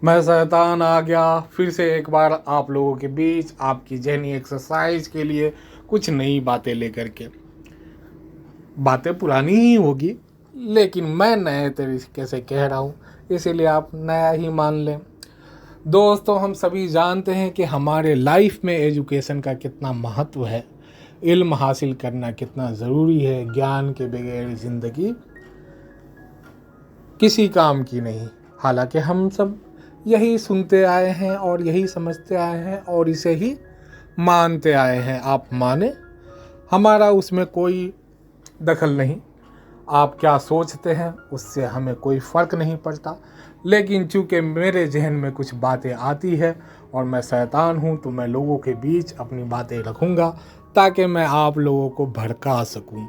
मैं शैतान आ गया फिर से एक बार आप लोगों के बीच आपकी जहनी एक्सरसाइज के लिए कुछ नई बातें लेकर के। बातें पुरानी ही होगी लेकिन मैं नए तरीके से कह रहा हूँ, इसीलिए आप नया ही मान लें। दोस्तों, हम सभी जानते हैं कि हमारे लाइफ में एजुकेशन का कितना महत्व है, इल्म हासिल करना कितना ज़रूरी है। ज्ञान के बगैर ज़िंदगी किसी काम की नहीं। हालांकि हम सब यही सुनते आए हैं और यही समझते आए हैं और इसे ही मानते आए हैं। आप माने, हमारा उसमें कोई दखल नहीं। आप क्या सोचते हैं उससे हमें कोई फ़र्क नहीं पड़ता। लेकिन चूँकि मेरे जहन में कुछ बातें आती है और मैं शैतान हूँ, तो मैं लोगों के बीच अपनी बातें रखूँगा ताकि मैं आप लोगों को भड़का सकूँ।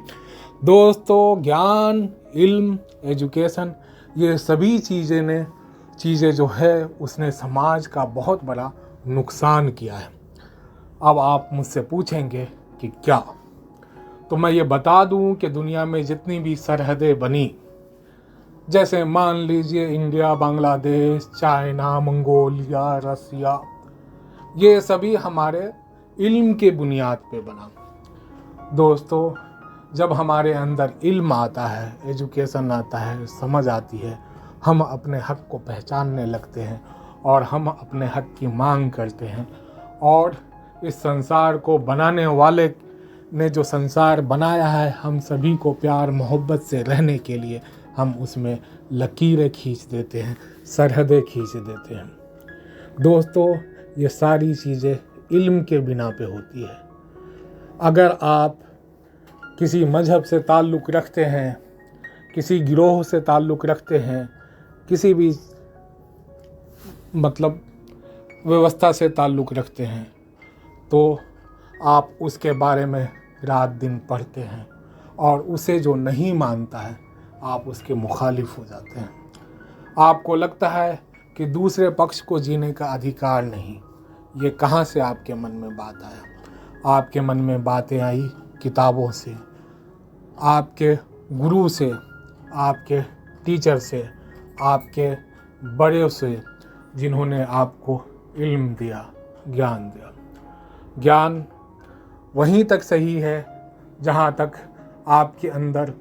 दोस्तों, ज्ञान, इल्म, एजुकेशन, ये सभी चीज़ें जो है उसने समाज का बहुत बड़ा नुकसान किया है। अब आप मुझसे पूछेंगे कि क्या, तो मैं ये बता दूं कि दुनिया में जितनी भी सरहदें बनी, जैसे मान लीजिए इंडिया, बांग्लादेश, चाइना, मंगोलिया, रसिया, ये सभी हमारे इल्म के बुनियाद पे बना। दोस्तों, जब हमारे अंदर इल्म आता है, एजुकेशन आता है, समझ आती है, हम अपने हक को पहचानने लगते हैं और हम अपने हक की मांग करते हैं। और इस संसार को बनाने वाले ने जो संसार बनाया है, हम सभी को प्यार मोहब्बत से रहने के लिए हम उसमें लकीरें खींच देते हैं, सरहदें खींच देते हैं। दोस्तों, ये सारी चीज़ें इल्म के बिना पे होती है। अगर आप किसी मजहब से ताल्लुक़ रखते हैं, किसी गिरोह से ताल्लुक़ रखते हैं, किसी भी व्यवस्था से ताल्लुक़ रखते हैं, तो आप उसके बारे में रात दिन पढ़ते हैं और उसे जो नहीं मानता है आप उसके मुखालिफ हो जाते हैं। आपको लगता है कि दूसरे पक्ष को जीने का अधिकार नहीं। ये कहाँ से आपके मन में बात आया? आपके मन में बातें आई किताबों से, आपके गुरु से, आपके टीचर से, आपके बड़े से, जिन्होंने आपको इल्म दिया, ज्ञान दिया। ज्ञान वहीं तक सही है जहाँ तक आपके अंदर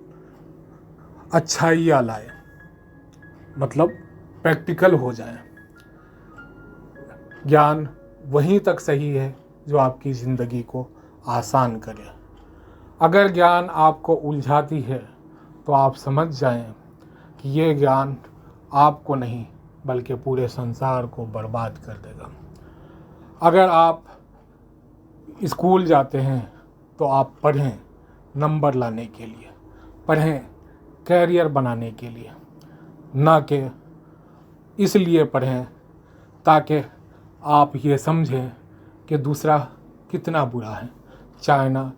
अच्छाइयाँ लाए, मतलब प्रैक्टिकल हो जाए। ज्ञान वहीं तक सही है जो आपकी ज़िंदगी को आसान करे। अगर ज्ञान आपको उलझाती है तो आप समझ जाएं कि ये ज्ञान आपको नहीं बल्कि पूरे संसार को बर्बाद कर देगा। अगर आप स्कूल जाते हैं तो आप पढ़ें नंबर लाने के लिए, पढ़ें कैरियर बनाने के लिए, ना कि इसलिए पढ़ें ताकि आप ये समझें कि दूसरा कितना बुरा है, चाइना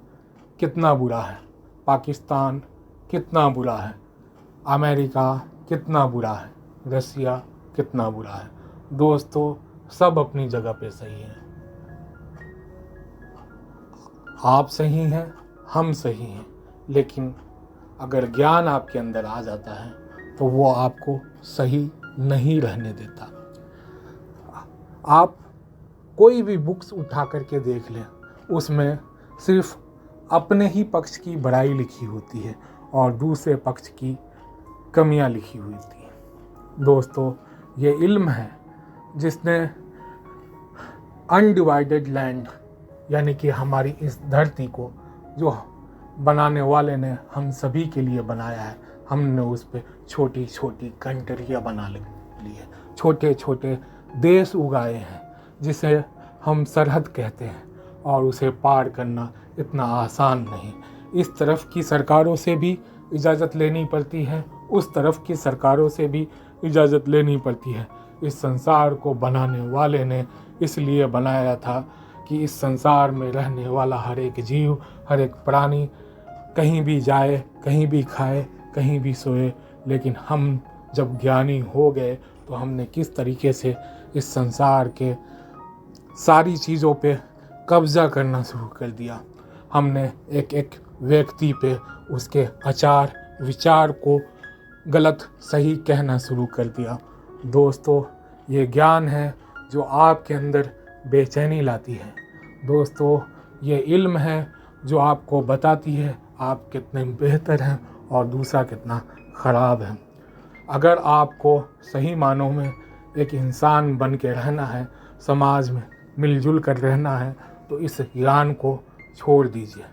कितना बुरा है, पाकिस्तान कितना बुरा है, अमेरिका कितना बुरा है, रसिया कितना बुरा है। दोस्तों, सब अपनी जगह पे सही हैं। आप सही हैं, हम सही हैं, लेकिन अगर ज्ञान आपके अंदर आ जाता है तो वो आपको सही नहीं रहने देता। आप कोई भी बुक्स उठा करके देख लें, उसमें सिर्फ अपने ही पक्ष की बड़ाई लिखी होती है और दूसरे पक्ष की कमियां लिखी हुई होती हैं। दोस्तों, ये इल्म है जिसने अनडिवाइडेड लैंड, यानी कि हमारी इस धरती को जो बनाने वाले ने हम सभी के लिए बनाया है, हमने उस पर छोटी छोटी कंट्रियाँ बना ली है, छोटे छोटे देश उगाए हैं जिसे हम सरहद कहते हैं, और उसे पार करना इतना आसान नहीं। इस तरफ की सरकारों से भी इजाज़त लेनी पड़ती है, उस तरफ की सरकारों से भी इजाज़त लेनी पड़ती है। इस संसार को बनाने वाले ने इसलिए बनाया था कि इस संसार में रहने वाला हर एक जीव, हर एक प्राणी कहीं भी जाए, कहीं भी खाए, कहीं भी सोए। लेकिन हम जब ज्ञानी हो गए तो हमने किस तरीके से इस संसार के सारी चीज़ों पे कब्ज़ा करना शुरू कर दिया। हमने एक एक व्यक्ति पे उसके आचार विचार को गलत सही कहना शुरू कर दिया। दोस्तों, ये ज्ञान है जो आपके अंदर बेचैनी लाती है। दोस्तों, ये इल्म है जो आपको बताती है आप कितने बेहतर हैं और दूसरा कितना ख़राब है। अगर आपको सही मानों में एक इंसान बन के रहना है, समाज में मिलजुल कर रहना है, तो इस ज्ञान को छोड़ दीजिए,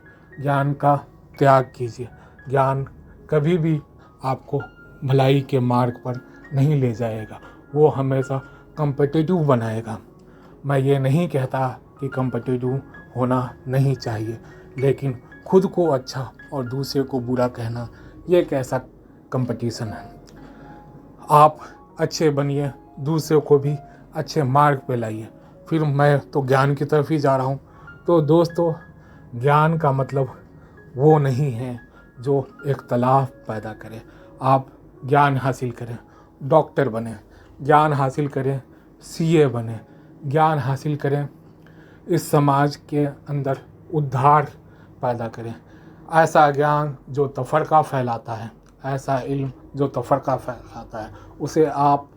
ज्ञान का त्याग कीजिए। ज्ञान कभी भी आपको भलाई के मार्ग पर नहीं ले जाएगा, वो हमेशा कॉम्पिटिटिव बनाएगा। मैं ये नहीं कहता कि कॉम्पिटिटिव होना नहीं चाहिए, लेकिन खुद को अच्छा और दूसरे को बुरा कहना ये कैसा कंपटीशन है। आप अच्छे बनिए, दूसरे को भी अच्छे मार्ग पे लाइए। फिर मैं तो ज्ञान की तरफ ही जा रहा हूँ। तो दोस्तों, ज्ञान का मतलब वो नहीं है जो एक तालाब पैदा करे। आप ज्ञान हासिल करें, डॉक्टर बने, ज्ञान हासिल करें, सीए बने, ज्ञान हासिल करें, इस समाज के अंदर उद्धार पैदा करें। ऐसा ज्ञान जो तफरका फैलाता है, ऐसा इल्म जो तफरका फैलाता है, उसे आप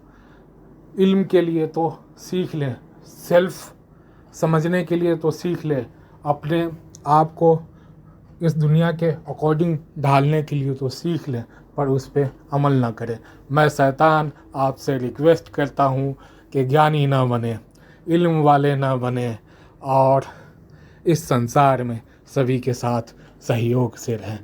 इल्म के लिए तो सीख लें, सेल्फ समझने के लिए तो सीख लें, अपने आप को इस दुनिया के अकॉर्डिंग ढालने के लिए तो सीख लें, पर उस पर अमल ना करें। मैं शैतान आपसे रिक्वेस्ट करता हूँ कि ज्ञानी ना बने, इल्म वाले ना बने और इस संसार में सभी के साथ सहयोग से रहें।